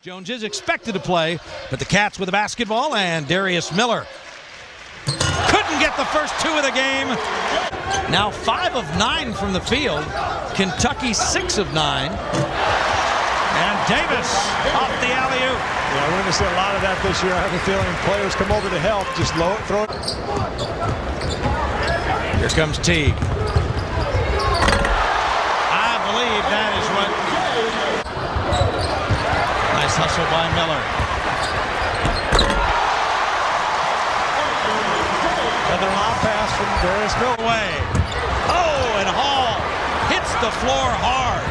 Jones is expected to play, but the Cats with the basketball, and Darius Miller couldn't get the first two of the game. Now 5 of 9 from the field. Kentucky 6 of 9. And Davis off the alley-oop. Yeah, we're going to see a lot of that this year. I have a feeling players come over to help, just throw it. Here comes Teague. I believe that is what... Nice hustle by Miller. Another long pass from Darius Miller. Away. Oh, and Hall hits the floor hard.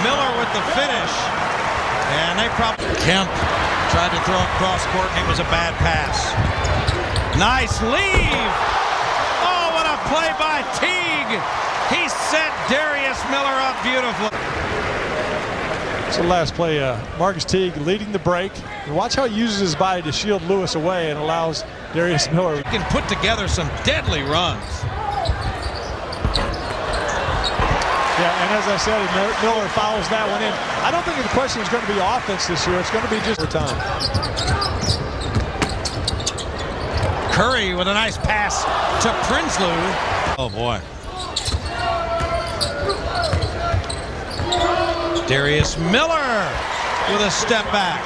Miller with the finish. And they probably... Kemp tried to throw it cross court, and it was a bad pass. Nice leave. Oh, what a play by Teague. He set Darius Miller up beautifully. So last play, Marcus Teague leading the break. And watch how he uses his body to shield Lewis away and allows Darius Miller. He can put together some deadly runs. Yeah, and as I said, Miller follows that one in. I don't think the question is going to be offense this year. It's going to be just time. Curry with a nice pass to Prinsloo. Oh, boy. Darius Miller with a step back.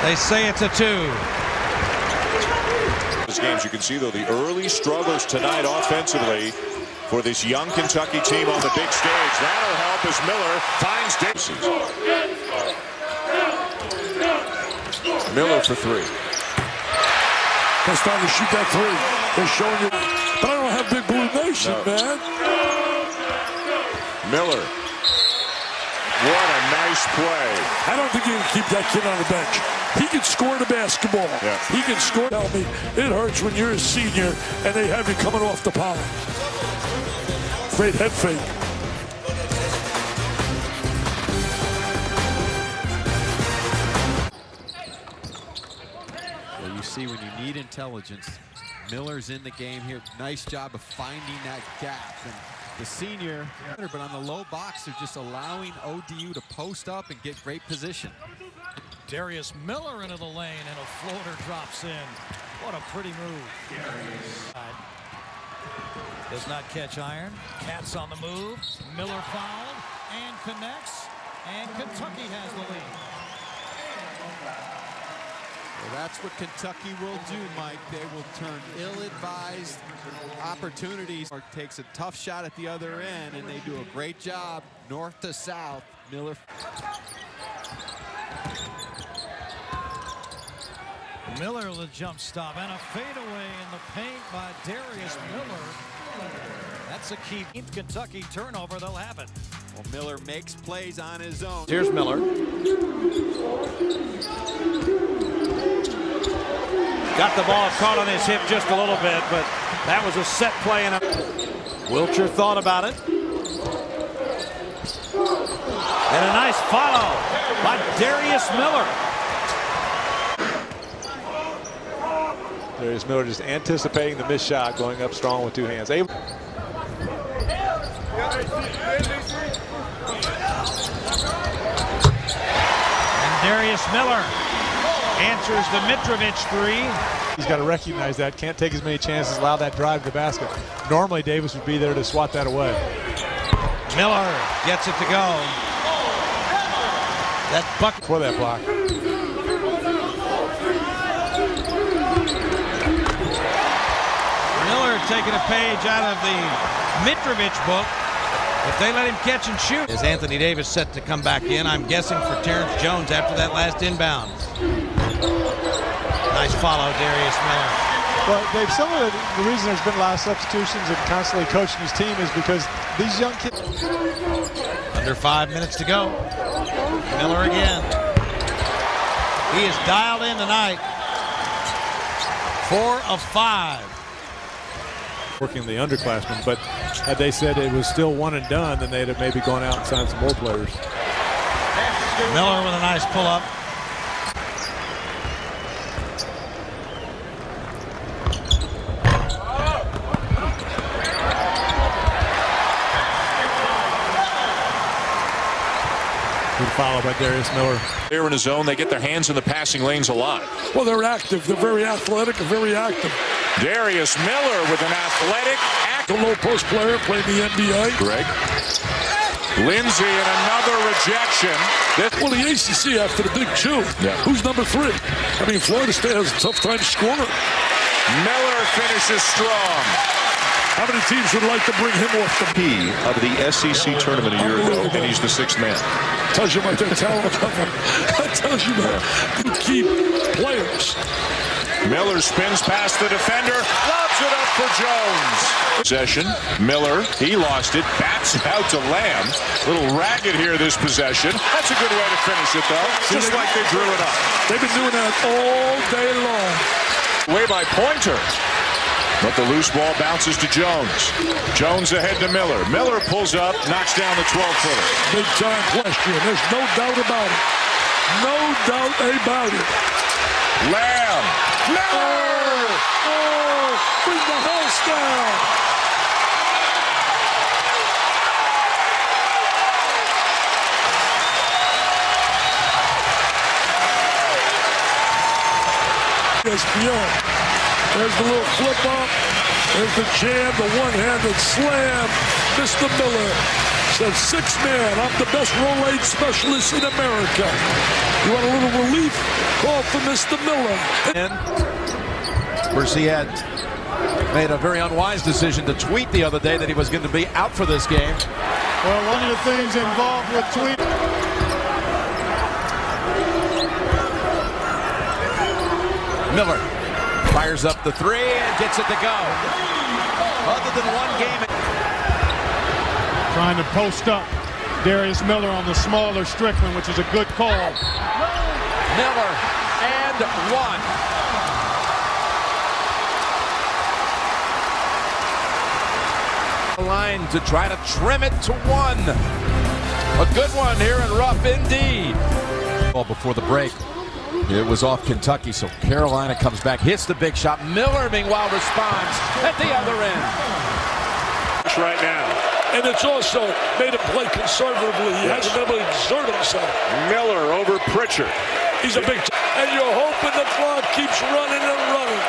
They say it's a 2. These games, you can see, though, the early struggles tonight offensively for this young Kentucky team on the big stage. That'll help as Miller finds Davis. Miller for 3. They're starting to shoot that 3. They're showing you. But I don't have Big Blue Nation, man. Miller. What a nice play. I don't think you can keep that kid on the bench. He can score the basketball. Yeah. He can score. Tell me, it hurts when you're a senior and they have you coming off the pound. Great head fake. Well, you see when you need intelligence, Miller's in the game here. Nice job of finding that gap. And the senior, but on the low box, they're just allowing ODU to post up and get great position. Darius Miller into the lane, and a floater drops in. What a pretty move. Does not catch iron. Cats on the move. Miller fouled and connects, and Kentucky has the lead. Well, that's what Kentucky will do, Mike. They will turn ill-advised opportunities. Or takes a tough shot at the other end, and they do a great job north to south. Miller. Miller with a jump stop and a fadeaway in the paint by Darius Miller. That's a key Kentucky turnover. They'll have it. Well, Miller makes plays on his own. Here's Miller. Got the ball caught on his hip just a little bit, but that was a set play. And Wilcher thought about it. And a nice follow by Darius Miller. Darius Miller just anticipating the missed shot, going up strong with 2 hands. And Darius Miller answers the Mitrovic 3. He's got to recognize that. Can't take as many chances, allow that drive to the basket. Normally, Davis would be there to swat that away. Miller gets it to go. That bucket for that block. Miller taking a page out of the Mitrovic book. If they let him catch and shoot. Is Anthony Davis set to come back in? I'm guessing for Terrence Jones after that last inbound. Nice follow, Darius Miller. Well, Dave, some of the reason there's been a lot of substitutions and constantly coaching his team is because these young kids. Under 5 minutes to go. Miller again. He is dialed in tonight. 4 of 5. Working the underclassmen, but had they said it was still one and done, then they'd have maybe gone out and signed some more players. Miller with a nice pull-up. Good follow by Darius Miller. They're in a zone. They get their hands in the passing lanes a lot. Well, they're active. They're very athletic and very active. Darius Miller with an athletic, The low post player playing the NBA. Greg. Lindsay and another rejection. Well, the ACC after the Big Two. Yeah. Who's number 3? I mean, Florida State has a tough time scoring. Miller finishes strong. How many teams would like to bring him off the He of the SEC tournament a year ago, and he's the 6th man. Tells you about their talent level. That tells you about the key players. Miller spins past the defender, lobs it up for Jones. Possession, Miller, he lost it, bats it out to Lamb. A little ragged here this possession. That's a good way to finish it though, just like they drew it up. They've been doing that all day long. Way by Pointer. But the loose ball bounces to Jones. Jones ahead to Miller. Miller pulls up, knocks down the 12-footer. Big time question. There's no doubt about it. No doubt about it. Lamb. Miller! Oh, bring the house down. ESPN. There's the little flip up. There's the jam, the one-handed slam. Mr. Miller says, 6 man, I'm the best roll aid specialist in America. You want a little relief? Call for Mr. Miller. Of course, he had made a very unwise decision to tweet the other day that he was going to be out for this game. Well, one of the things involved with tweet. Miller fires up the 3 and gets it to go. Other than one game. Trying to post up Darius Miller on the smaller Strickland, which is a good call. Miller and 1. Line to try to trim it to 1. A good one here in rough indeed. Well, before the break, it was off Kentucky, so Carolina comes back, hits the big shot. Miller, meanwhile, responds at the other end. Right now. And it's also made him play conservatively. He hasn't been able to exert himself. Miller over Pritchard. He's a big and you're hoping the clock keeps running and running.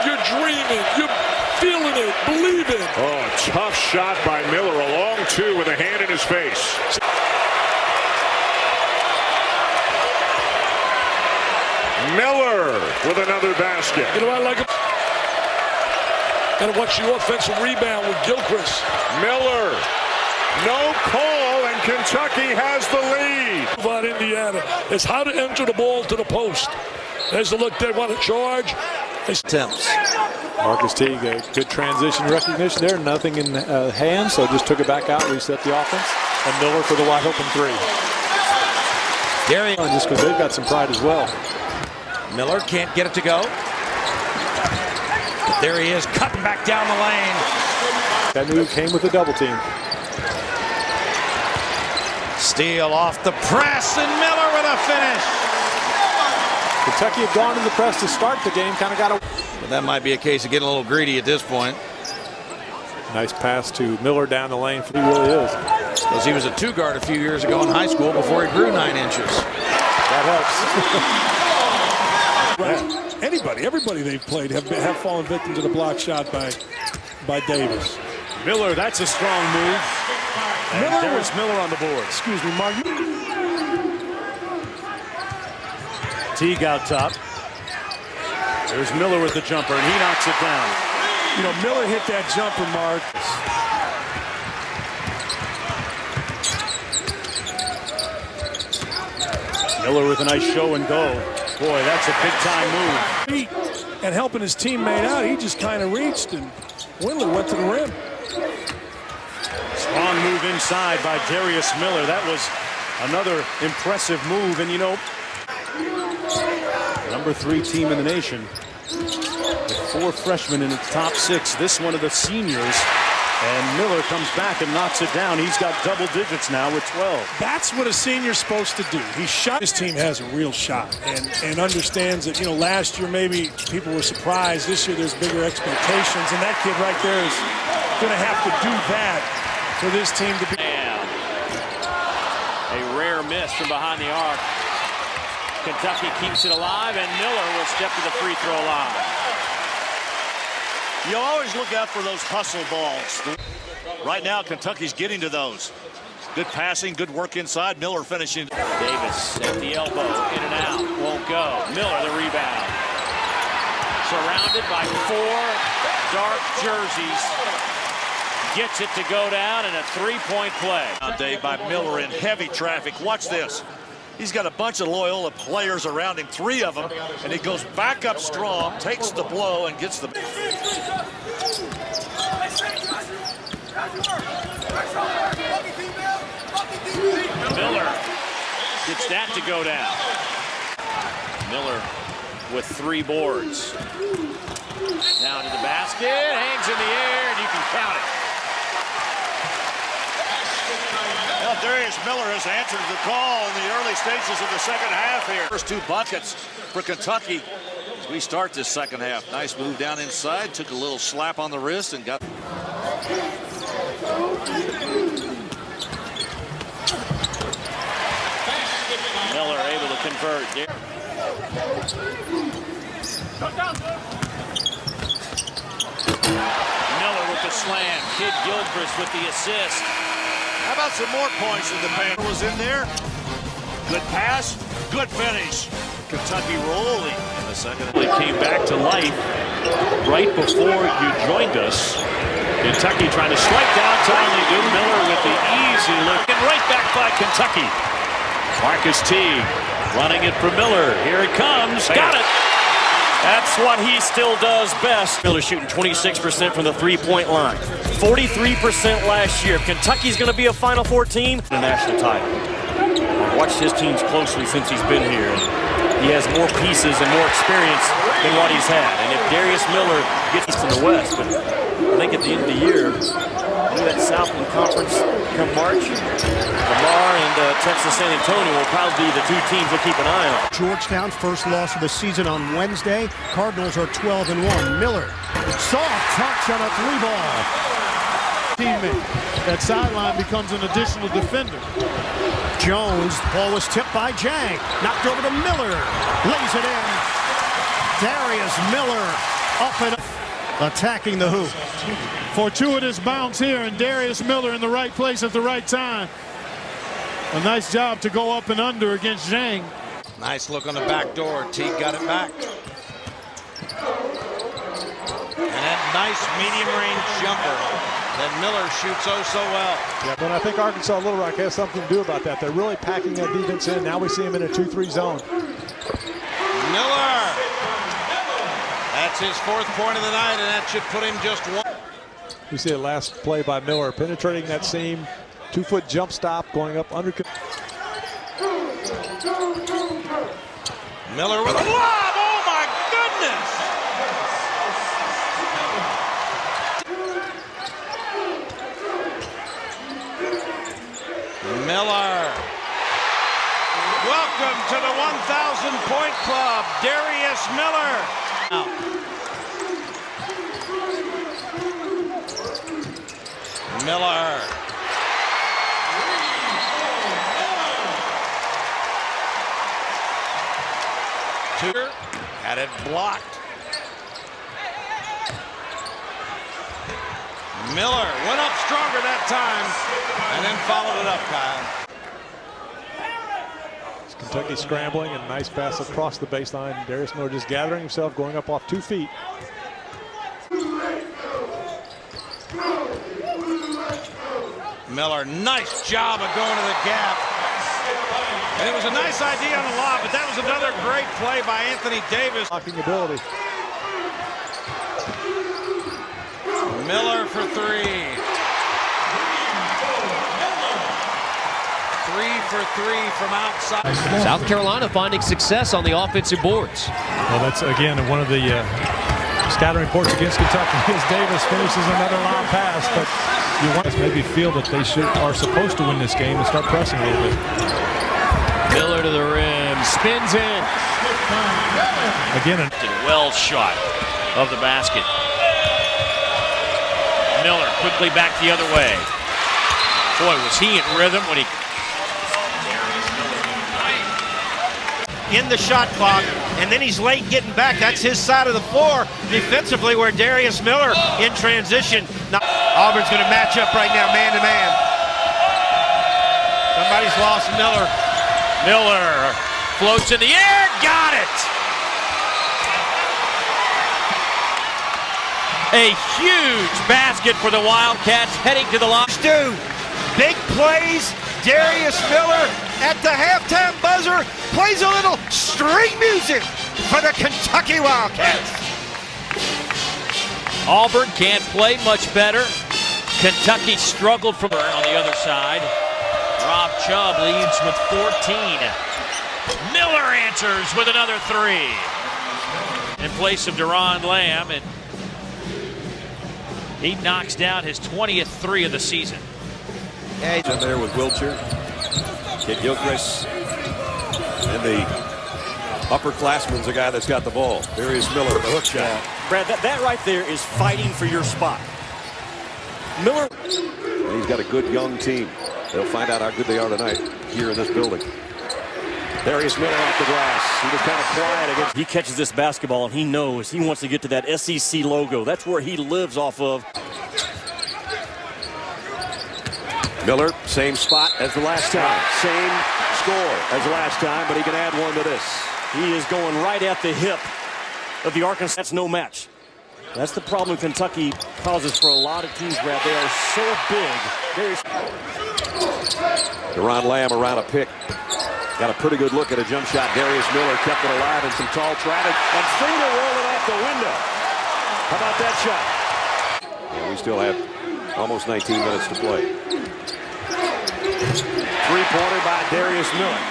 You're dreaming. You're feeling it, believing. Oh, tough shot by Miller. A long 2 with a hand in his face. Miller with another basket. You know, I like him. And watch the offensive rebound with Gilchrist. Miller, no call, and Kentucky has the lead. About Indiana, it's how to enter the ball to the post. There's the look. They want to charge. Attempts. Marcus Teague, a good transition recognition there. Nothing in hand, so just took it back out, reset the offense. And Miller for the wide open 3. Darius. Just because they've got some pride as well. Miller can't get it to go. But there he is, cutting back down the lane. That move came with a double team. Steal off the press, and Miller with a finish. Kentucky had gone in the press to start the game, kind of got a... But that might be a case of getting a little greedy at this point. Nice pass to Miller down the lane. He really is. Because he was a 2-guard a few years ago in high school before he grew 9 inches. That helps. Everybody they've played have fallen victim to the block shot by Davis. Miller, that's a strong move. And Darius Miller on the board. Excuse me, Mark. Teague out top. There's Miller with the jumper, and he knocks it down. You know, Miller hit that jumper, Mark. Miller with a nice show and go. Boy, that's a big-time move. And helping his teammate out, he just kind of reached, and Windler went to the rim. Strong move inside by Darius Miller. That was another impressive move. And, you know, number 3 team in the nation with 4 freshmen in its top 6. This one of the seniors. And Miller comes back and knocks it down. He's got double digits now with 12. That's what a senior's supposed to do. He shot. This team has a real shot and understands that, you know, last year maybe people were surprised. This year there's bigger expectations. And that kid right there is going to have to do that for this team to be. A rare miss from behind the arc. Kentucky keeps it alive, and Miller will step to the free throw line. You always look out for those hustle balls. Right now, Kentucky's getting to those. Good passing, good work inside. Miller finishing. Davis at the elbow, in and out, won't go. Miller the rebound. Surrounded by 4 dark jerseys. Gets it to go down, and a 3-point play. Dave by Miller in heavy traffic. Watch this. He's got a bunch of Loyola players around him, 3 of them, and he goes back up strong, takes the blow, and gets the... Miller gets that to go down. Miller with 3 boards. Down to the basket, hangs in the air, and you can count it. Well, Darius Miller has answered the call in the early stages of the second half here. First 2 buckets for Kentucky as we start this second half. Nice move down inside, took a little slap on the wrist and got... Miller able to convert. Miller with the slam. Kid Gilchrist with the assist. How about some more points in the paint? Was in there. Good pass, good finish. Kentucky rolling in the second. They came back to life right before you joined us. Kentucky trying to strike downtown. They do. Miller with the easy look. And right back by Kentucky. Marcus Teague running it for Miller. Here it comes. Got it. That's what he still does best. Miller shooting 26% from the three-point line. 43% last year. If Kentucky's going to be a Final Four team, the national title. I've watched his teams closely since he's been here. He has more pieces and more experience than what he's had. And if Darius Miller gets to the West, but I think at the end of the year, that Southland Conference come March, Lamar and Texas San Antonio will probably be the 2 teams we'll keep an eye on. Georgetown, first loss of the season on Wednesday. Cardinals are 12-1. Miller, soft touch on a 3-ball. Teammate. That sideline becomes an additional defender. Jones, ball was tipped by Jang. Knocked over to Miller. Lays it in. Darius Miller up and attacking the hoop. Fortuitous bounce here, and Darius Miller in the right place at the right time. A nice job to go up and under against Zhang. Nice look on the back door. Teague got it back. And that nice medium-range jumper that Miller shoots oh so well. Yeah, but I think Arkansas Little Rock has something to do about that. They're really packing that defense in. Now we see him in a 2-3 zone. Miller. That's his 4th point of the night, and that should put him just 1. You see the last play by Miller, penetrating that seam, 2-foot jump stop, going up under. Miller with a lob. Oh my goodness! Miller. Welcome to the 1,000-point club, Darius Miller. Miller. Had it blocked. Miller went up stronger that time and then followed it up, Kyle. Kentucky scrambling, and nice pass across the baseline. Darius Miller just gathering himself, going up off 2 feet. Miller, nice job of going to the gap. And it was a nice idea on the lob, but that was another great play by Anthony Davis. Blocking ability. Miller for 3. 3 for 3 from outside. South Carolina finding success on the offensive boards. Well, that's, again, one of the scattering reports against Kentucky as Davis finishes another long pass, but you want to maybe feel that they are supposed to win this game and start pressing a little bit. Miller to the rim, spins in. Again, well shot of the basket. Miller quickly back the other way. Boy, was he in rhythm when he in the shot clock, and then he's late getting back. That's his side of the floor defensively, where Darius Miller in transition. Now, Auburn's going to match up right now, man to man. Somebody's lost Miller. Miller floats in the air, got it! A huge basket for the Wildcats heading to the line. Stu, big plays. Darius Miller at the halftime buzzer plays a little street music for the Kentucky Wildcats. Auburn can't play much better. Kentucky struggled from on the other side. Rob Chubb leads with 14. Miller answers with another 3. In place of Deron Lamb, and he knocks down his 20th 3 of the season. In there with Wiltshire, Kid Gilchrist, and the upperclassman's a guy that's got the ball. Darius Miller with the hook shot. Brad, that right there is fighting for your spot. Miller. And he's got a good young team. They'll find out how good they are tonight here in this building. Darius Miller off the glass. He was kind of quiet against. He catches this basketball and he knows he wants to get to that SEC logo. That's where he lives off of. Miller, same spot as the last time. Same score as the last time, but he can add one to this. He is going right at the hip of the Arkansas. That's no match. That's the problem Kentucky causes for a lot of teams, Brad. They are so big. Deron Lamb around a pick. Got a pretty good look at a jump shot. Darius Miller kept it alive in some tall traffic. And finger rolled it off the window. How about that shot? And we still have almost 19 minutes to play. Three-pointer by Darius Miller.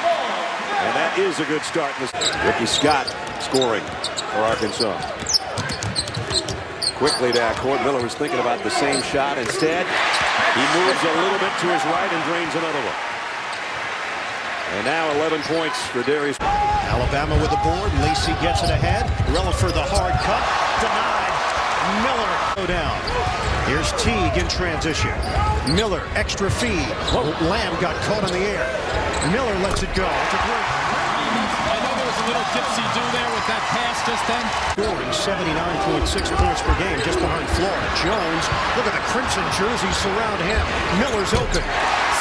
And that is a good start. Ricky Scott scoring for Arkansas. Quickly to court. Miller was thinking about the same shot. Instead, he moves a little bit to his right and drains another one. And now 11 points for Darius. Alabama with the board. Lacey gets it ahead. Relaford the hard cut. Denied. Miller go down. Here's Teague in transition. Miller, extra feed. Lamb got caught in the air. Miller lets it go. It's a great. I know there was a little dipsy-do there with that pass just then. Scoring 79.6 points per game just behind Florida. Jones, look at the crimson jerseys surround him. Miller's open.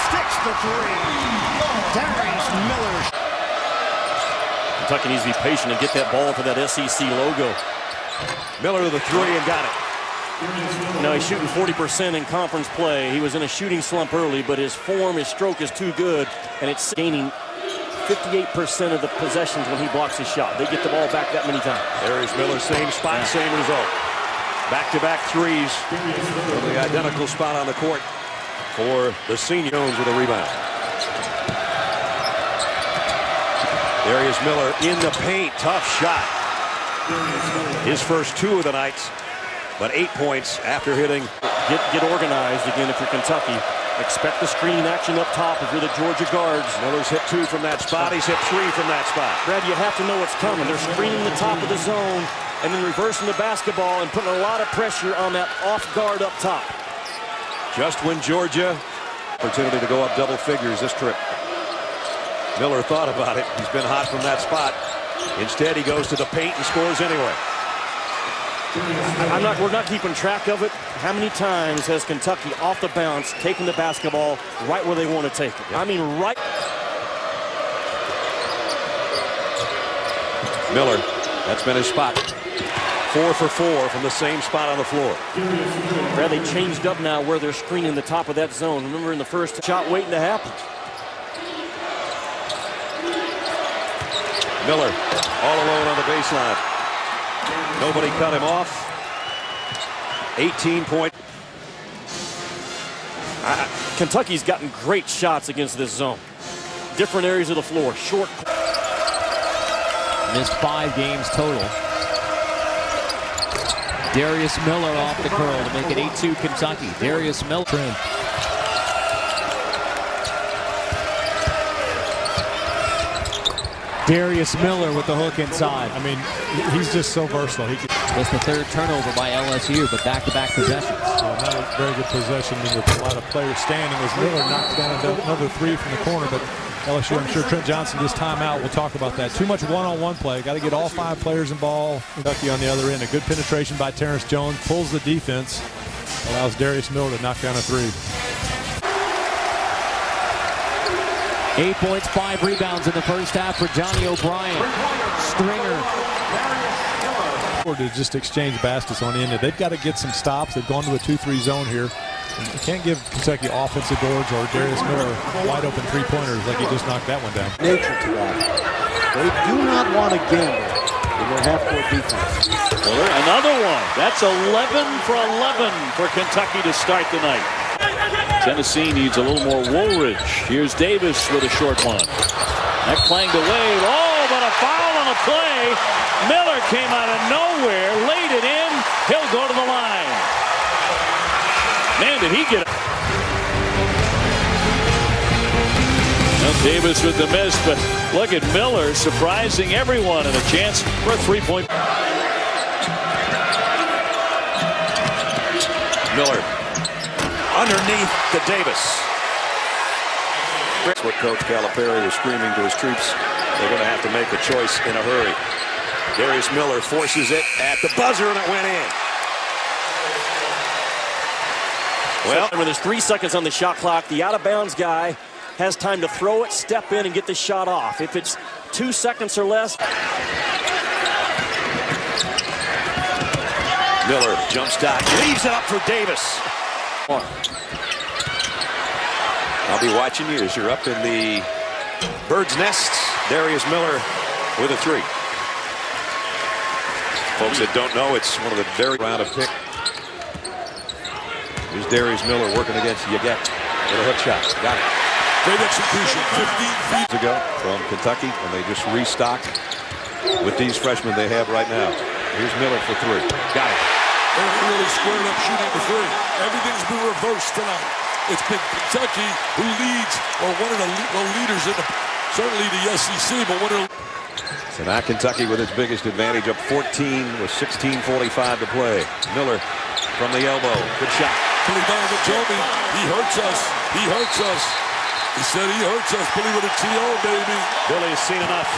Sticks the 3. Darius Miller. Kentucky needs to be patient and get that ball to that SEC logo. Miller to the 3 and got it. Now he's shooting 40% in conference play. He was in a shooting slump early, but his form, his stroke is too good, and it's gaining 58% of the possessions when he blocks his shot. They get the ball back that many times. Darius Miller, same spot, same result. Back-to-back threes from the identical spot on the court for the senior. Jones with a rebound. Darius Miller in the paint, tough shot. His first 2 of the night, but 8 points after hitting. Get organized again if you're Kentucky. Expect the screen action up top if you're the Georgia guards. Miller's hit 2 from that spot. He's hit 3 from that spot. Brad, you have to know what's coming. They're screening the top of the zone and then reversing the basketball and putting a lot of pressure on that off guard up top. Just when Georgia opportunity to go up double figures this trip. Miller thought about it. He's been hot from that spot. Instead, he goes to the paint and scores anyway. We're not keeping track of it. How many times has Kentucky off the bounce taken the basketball right where they want to take it? I mean, right. Miller, that's been his spot. 4 for 4 from the same spot on the floor. Brad, they changed up now where they're screening the top of that zone. Remember in the first shot waiting to happen. Miller all alone on the baseline. Nobody cut him off. 18-point. Kentucky's gotten great shots against this zone. Different areas of the floor. Short. Missed 5 games total. Darius Miller off the curl to make it 8-2 Kentucky. Darius Miller. Darius Miller with the hook inside. I mean, he's just so versatile. He can Just the third turnover by LSU, but back-to-back possessions. Not a very good possession with a lot of players standing as Miller knocks down another three from the corner. But LSU, I'm sure Trent Johnson, this timeout, we'll talk about that. Too much one-on-one play. Got to get all 5 players involved. Kentucky on the other end. A good penetration by Terrence Jones. Pulls the defense. Allows Darius Miller to knock down a 3. 8 points, 5 rebounds in the first half for Johnny O'Brien. Stringer. To just exchange baskets on the end. They've got to get some stops. They've gone to a 2-3 zone here. You can't give Kentucky offensive boards or Darius Miller wide open 3-pointers like he just knocked that one down. Nature to that. They do not want to gamble in their half-court defense. Miller, another one. That's 11 for 11 for Kentucky to start the night. Tennessee needs a little more Woolridge. Here's Davis with a short one. That clanged away. Oh, but a foul on the play. Miller came out of nowhere, laid it in. He'll go to the line. Man, did he get it? Well, Davis with the miss, but look at Miller surprising everyone and a chance for a 3-point. Miller underneath to Davis. That's what Coach Calipari was screaming to his troops. They're going to have to make a choice in a hurry. Darius Miller forces it at the buzzer, and it went in. Well, when there's 3 seconds on the shot clock, the out-of-bounds guy has time to throw it, step in, and get the shot off. If it's 2 seconds or less. Miller, jump shot, leaves it up for Davis. I'll be watching you as you're up in the bird's nest. Darius Miller with a 3. Folks that don't know, it's one of the very round of pick. Here's Darius Miller working against Getty with a hook shot. Got it. Great execution. 15 feet ago from Kentucky, and they just restocked with these freshmen they have right now. Here's Miller for 3. Got it. They're really squared up shooting the 3. Everything's been reversed tonight. It's been Kentucky who leads, or one of the leaders in certainly the SEC, but one of the... So now Kentucky with its biggest advantage, up 14 with 16:45 to play. Miller from the elbow. Good shot. Billy Donovan told me he hurts us. He hurts us. He said he hurts us. Billy with a T.O., baby. Billy's seen enough.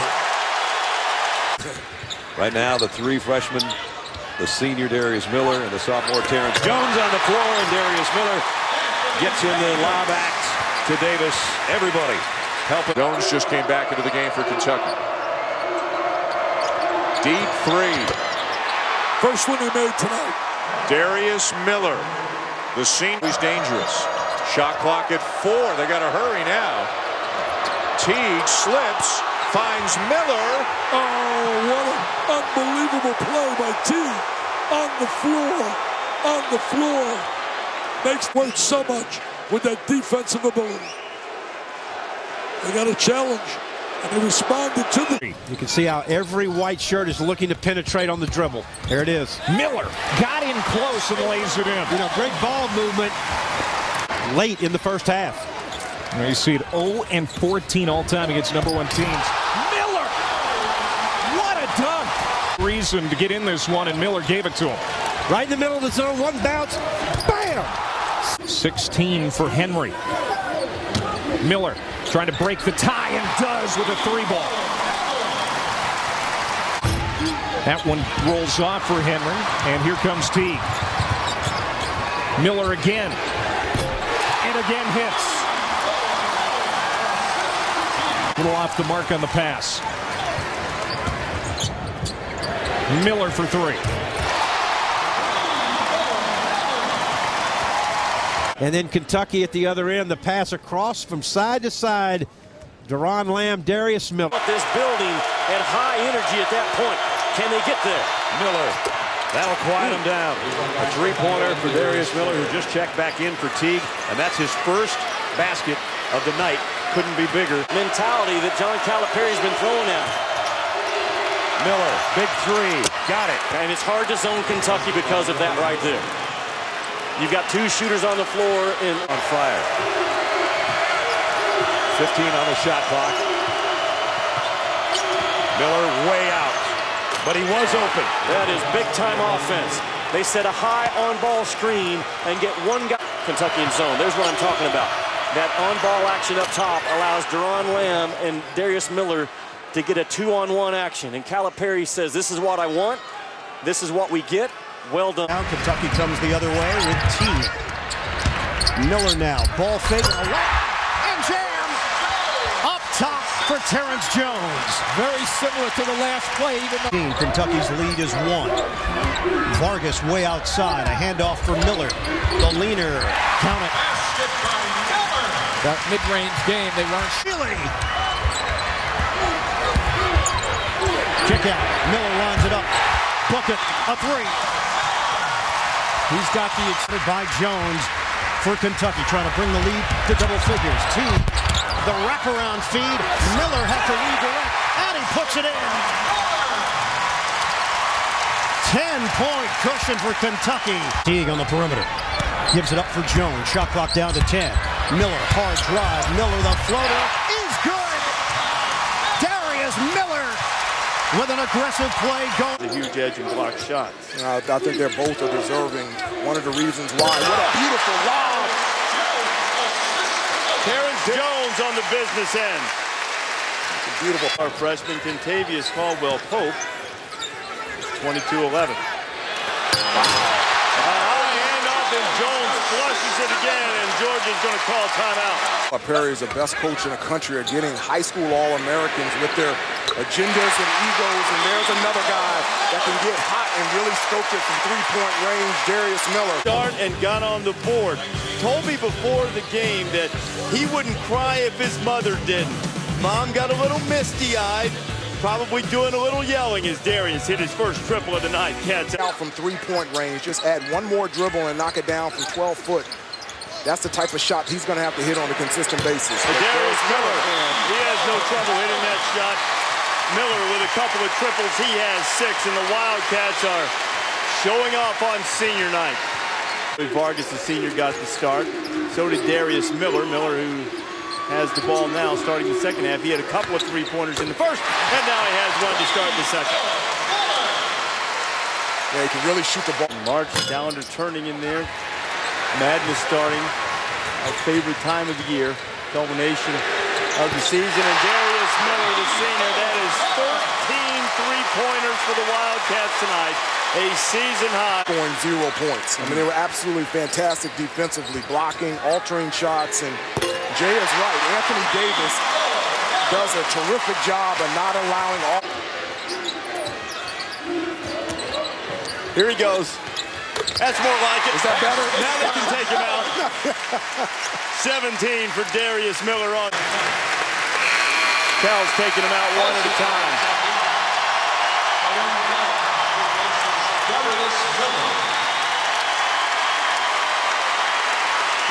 Right now, the 3 freshmen, the senior Darius Miller and the sophomore Terrence Jones on the floor, and Darius Miller gets in the lob act to Davis. Everybody helping. Jones just came back into the game for Kentucky. Deep 3. First one they made tonight. Darius Miller, the senior, is dangerous. Shot clock at 4. They got to hurry now. Teague slips, finds Miller. Oh, what an unbelievable play by Teague. On the floor. On the floor. Makes work so much with that defensive ability. They got a challenge, and they responded to the... You can see how every white shirt is looking to penetrate on the dribble. There it is. Miller got in close and lays it in. You know, great ball movement late in the first half. Now you see it 0-14 all-time against #1 teams. Miller! What a dunk! Reason to get in this one, and Miller gave it to him. Right in the middle of the zone, one bounce, bam! 16 for Henry. Miller trying to break the tie and does with a 3-ball. That one rolls off for Henry, and here comes Teague. Miller again, and again hits. A little off the mark on the pass. Miller for 3. And then Kentucky at the other end, the pass across from side to side. Deron Lamb, Darius Miller. This building at high energy at that point. Can they get there? Miller. That'll quiet him down. A 3-pointer for Darius Miller, who just checked back in for Teague, and that's his first basket of the night. Couldn't be bigger. Mentality that John Calipari's been throwing at. Miller, big 3. Got it. And it's hard to zone Kentucky because of that right there. You've got 2 shooters on the floor and on fire. 15 on the shot clock. Miller way out. but he was open. That is big-time offense. They set a high on-ball screen and get one guy. Kentucky in zone. There's what I'm talking about. That on-ball action up top allows Deron Lamb and Darius Miller to get a 2-on-1 action. And Calipari says, this is what I want. This is what we get. Well done. Now Kentucky comes the other way with T. Miller now. Ball fake. And jam. Up top for Terrence Jones. Very similar to the last play. Kentucky's lead is 1. Vargas way outside. A handoff for Miller. The leaner. Count it. That mid-range game, they run. Chile. Kick out. Miller lines it up. Bucket. A 3. He's got the extended by Jones for Kentucky, trying to bring the lead to double figures. T. The wraparound feed. Miller had to redirect, and he puts it in. 10-point cushion for Kentucky. Teague on the perimeter. Gives it up for Jones. Shot clock down to 10. Miller, hard drive. Miller, the floater is good. Darius Miller with an aggressive play. A huge edge and block shots. I think they're both are deserving. One of the reasons why. What a beautiful lob. Terrence Jones on the business end. It's a beautiful. Our freshman Contavious Caldwell-Pope. 22-11. And Jones flushes it again, and Georgia's going to call timeout. Perry is the best coach in the country at getting high school All-Americans with their agendas and egos, and there's another guy that can get hot and really stroke it from three-point range, Darius Miller. Start and got on the board. Told me before the game that he wouldn't cry if his mother didn't. Mom got a little misty-eyed. Probably doing a little yelling as Darius hit his first triple of the night. Cats out from three-point range. Just add one more dribble and knock it down from 12 foot. That's the type of shot he's going to have to hit on a consistent basis. Darius Miller, he has no trouble hitting that shot. Miller with a couple of triples. He has 6, and the Wildcats are showing off on senior night. Vargas, the senior, got the start. So did Darius Miller. Miller, who has the ball now starting the second half. He had a couple of three-pointers in the first, and now he has one to start the second. Yeah, he can really shoot the ball. March calendar turning in there. Madness starting. Our favorite time of the year. Culmination of the season. And Darius Miller, the senior, that is 13 three-pointers for the Wildcats tonight. A season high. Scoring 0 points. I mean, they were absolutely fantastic defensively, blocking, altering shots, and Jay is right. Anthony Davis does a terrific job of not allowing all. Here he goes. That's more like it. Is that better? Now they can take him out. 17 for Darius Miller on. Cal's taking him out one at a time.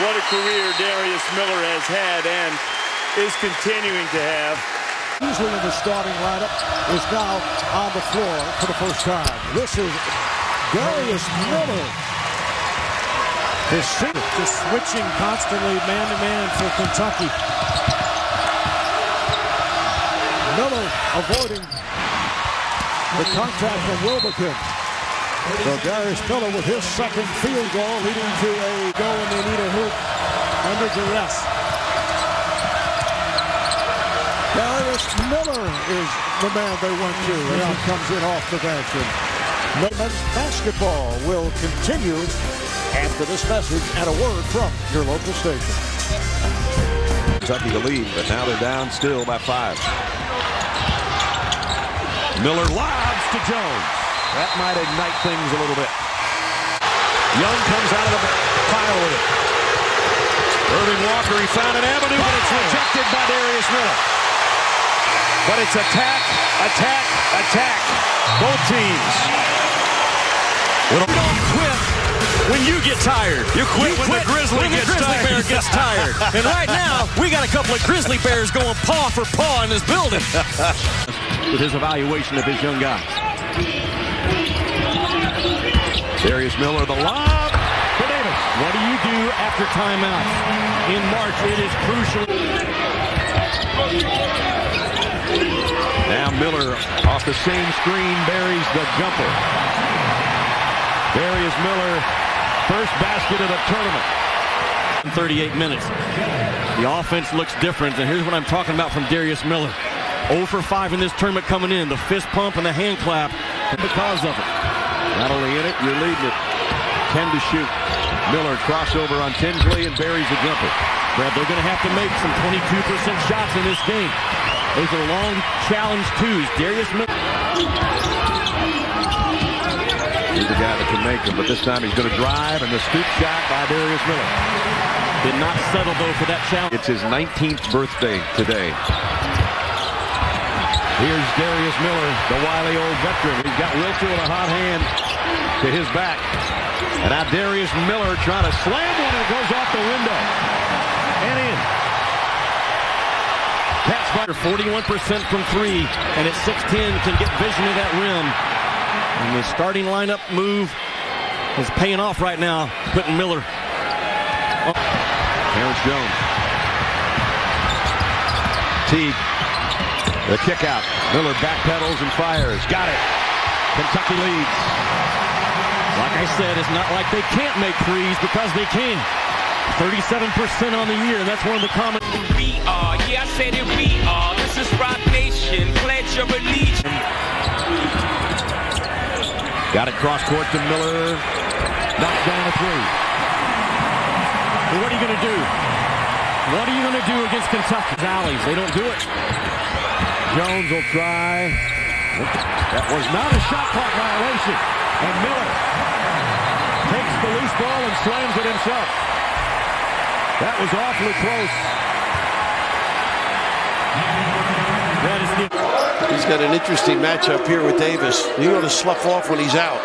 What a career Darius Miller has had and is continuing to have. Usually in the starting lineup is now on the floor for the first time. This is Darius Miller. Just switching constantly man-to-man for Kentucky. Miller avoiding the contact from Wilbekin. So Darius Miller with his second field goal leading to a goal, and they need a hoop under duress. Darius Miller is the man they went to as he comes in off the bench. And men's basketball will continue after this message and a word from your local station. Kentucky the lead, but now they're down still by 5. Miller lobs to Jones. That might ignite things a little bit. Young comes out of the pile with it. Irving Walker, he found an avenue, but it's rejected by Darius Miller. But it's attack, attack, attack. Both teams. You don't quit when you get tired. You quit when the Grizzly Bear gets tired. And right now, we got a couple of Grizzly Bears going paw for paw in this building. With his evaluation of his young guy. Darius Miller, the lob for Davis. What do you do after timeout? In March, it is crucial. Now Miller off the same screen buries the jumper. Darius Miller, first basket of the tournament. 38 minutes. The offense looks different, and here's what I'm talking about from Darius Miller. 0 for 5 in this tournament coming in. The fist pump and the hand clap because of it. Not only in it, you're leading it. 10 to shoot. Miller crossover on Tinsley and buries the jumper. Brad, they're going to have to make some 22% shots in this game. Those are long challenge twos. Darius Miller. He's the guy that can make them, but this time he's going to drive, and the scoop shot by Darius Miller. Did not settle, though, for that challenge. It's his 19th birthday today. Here's Darius Miller, the wily old veteran. He's got Wilter with a hot hand to his back. And now Darius Miller trying to slam one, and it goes off the window. And in. Cats fighter 41% from 3, and at 6'10" can get vision of that rim. And the starting lineup move is paying off right now, putting Miller. Terrence Jones. Teague. The kick out. Miller backpedals and fires. Got it. Kentucky leads. Like I said, it's not like they can't make threes because they can. 37% on the year, and that's one of the common. We are, yeah, I said it, we are. This is Rock Nation. Pledge your allegiance. Got it cross court to Miller. Knocked down a three. Well, what are you going to do? What are you going to do against Kentucky's alleys? They don't do it. Jones will try. That was not a shot clock violation. And Miller takes the loose ball and slams it himself. That was awfully close. He's got an interesting matchup here with Davis. He ought to slough off when he's out.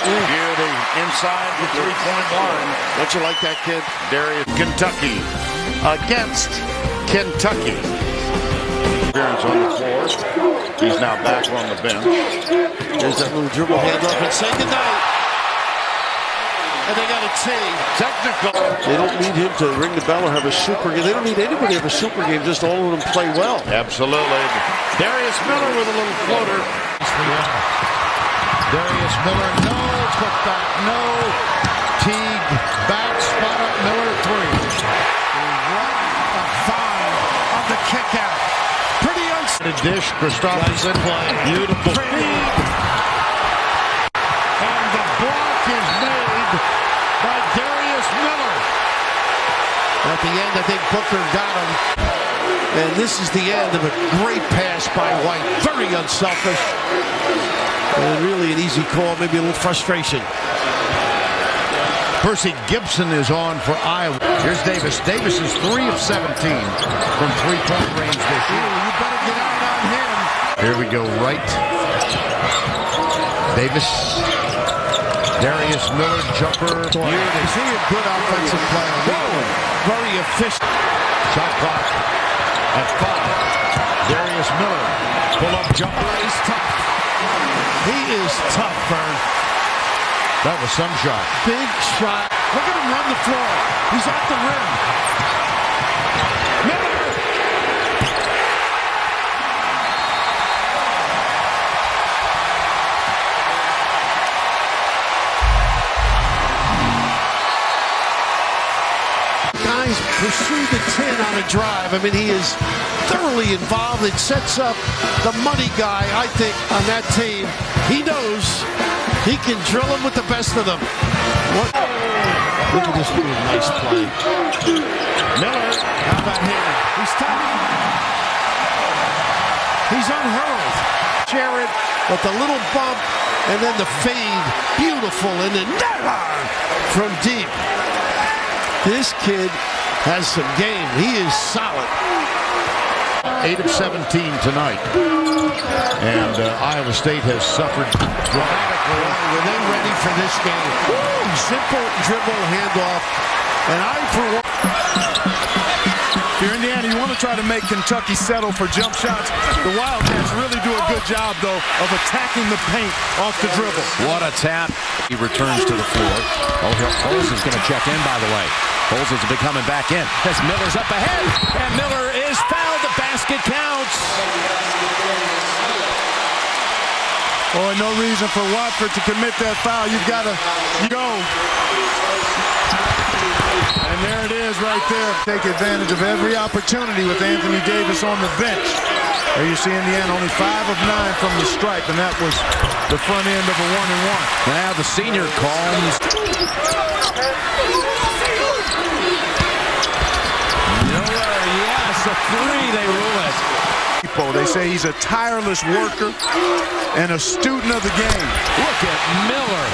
Beauty inside the three-point line. Don't you like that, kid? Darius, Kentucky against Kentucky. Appearance on the floor. He's now back on the bench. There's that little dribble handoff and say goodnight. And they got it saved. Technical. They don't need him to ring the bell or have a super game. They don't need anybody to have a super game. Just all of them play well. Absolutely. Darius Miller with a little floater. Darius Miller, no putback, no. Teague back, spot up, Miller three. What a find on the kick out. Pretty unsafe. Dish, Christopherson. Nice beautiful feed. And the block is made by Darius Miller. At the end, I think Booker got him. And this is the end of a great pass by White. Very unselfish. And really an easy call, maybe a little frustration. Percy Gibson is on for Iowa. Here's Davis. Davis is 3 of 17 from three-point range this year. You better get out on him. Here we go, right. Davis. Darius Miller, jumper. You see a good offensive play. Very efficient. Shot clock at 5. Darius Miller, pull-up jumper. He's tough. He is tough, Vern. That was some shot. Big shot. Look at him run the floor. He's at the rim. Miller. Guys pursue the 10 on a drive. I mean, he is thoroughly involved. It sets up the money guy, I think, on that team. He knows he can drill him with the best of them. What? Look at this move. Nice play. Miller, how about him? He's tough. He's unhurled. Jared, but the little bump and then the fade. Beautiful. And then from deep. This kid has some game. He is solid. 8 of 17 tonight. And Iowa State has suffered dramatically. Were they ready for this game? Woo! Simple dribble handoff. And I, for one. If you're Indiana, you want to try to make Kentucky settle for jump shots. The Wildcats really do a good job, though, of attacking the paint off the dribble. What a tap. He returns to the floor. Holmes is going to check in, by the way. Holmes will be coming back in. As Miller's up ahead, and Miller is fouled. The basket counts. Boy, no reason for Watford to commit that foul. You've got to go. And there it is right there. Take advantage of every opportunity with Anthony Davis on the bench. There you see Indiana only 5 of 9 from the stripe, and that was the front end of a 1-and-1. Now the senior calls. Miller, yes, a 3, they rule it. They say he's a tireless worker and a student of the game. Look at Miller.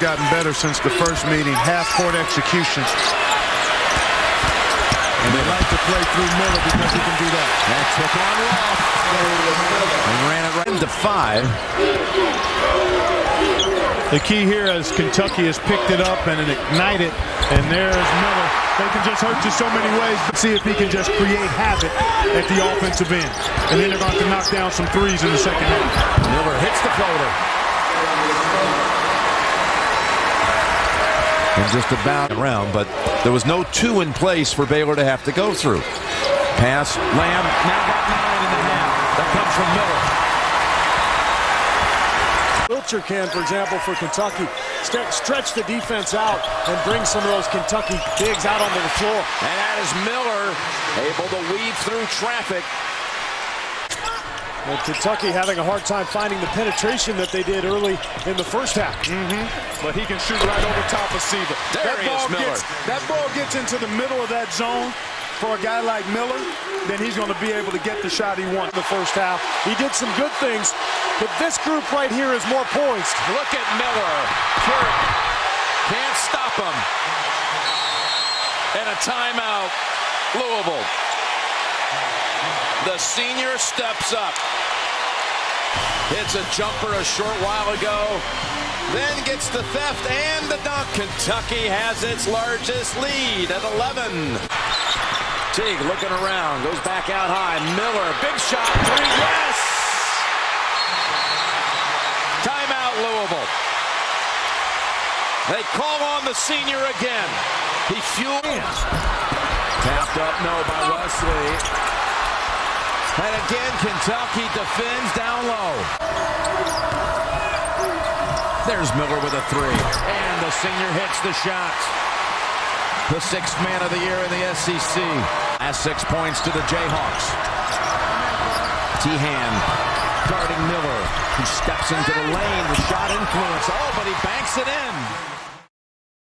Gotten better since the first meeting. Half-court execution. And they like to play through Miller because he can do that. That took on Roth. And ran it right into 5. The key here is Kentucky has picked it up and ignited. And there's Miller. They can just hurt you so many ways. But see if he can just create havoc at the offensive end. And then they're going to knock down some threes in the second half. Miller hits the floater. And just about around, but there was no 2 in place for Baylor to have to go through. Pass, Lamb, now got 9.5. That comes from Miller. Wiltshire can, for example, for Kentucky, stretch the defense out and bring some of those Kentucky bigs out onto the floor. And that is Miller able to weave through traffic. And Kentucky having a hard time finding the penetration that they did early in the first half. But he can shoot right over top of Seaver. That ball gets into the middle of that zone for a guy like Miller, then he's going to be able to get the shot he wants. The first half, he did some good things, but this group right here is more poised. Look at Miller. Can't stop him. And a timeout, Louisville. The senior steps up. Hits a jumper a short while ago. Then gets the theft and the dunk. Kentucky has its largest lead at 11. Teague looking around. Goes back out high. Miller, big shot. 3, yes! Timeout, Louisville. They call on the senior again. He fuels. Tapped up, no, by Wesley. And again, Kentucky defends down low. There's Miller with a 3. And the senior hits the shot. The 6th man of the year in the SEC. Last 6 points to the Jayhawks. Tehan guarding Miller, who steps into the lane. The shot influence. Oh, but he banks it in.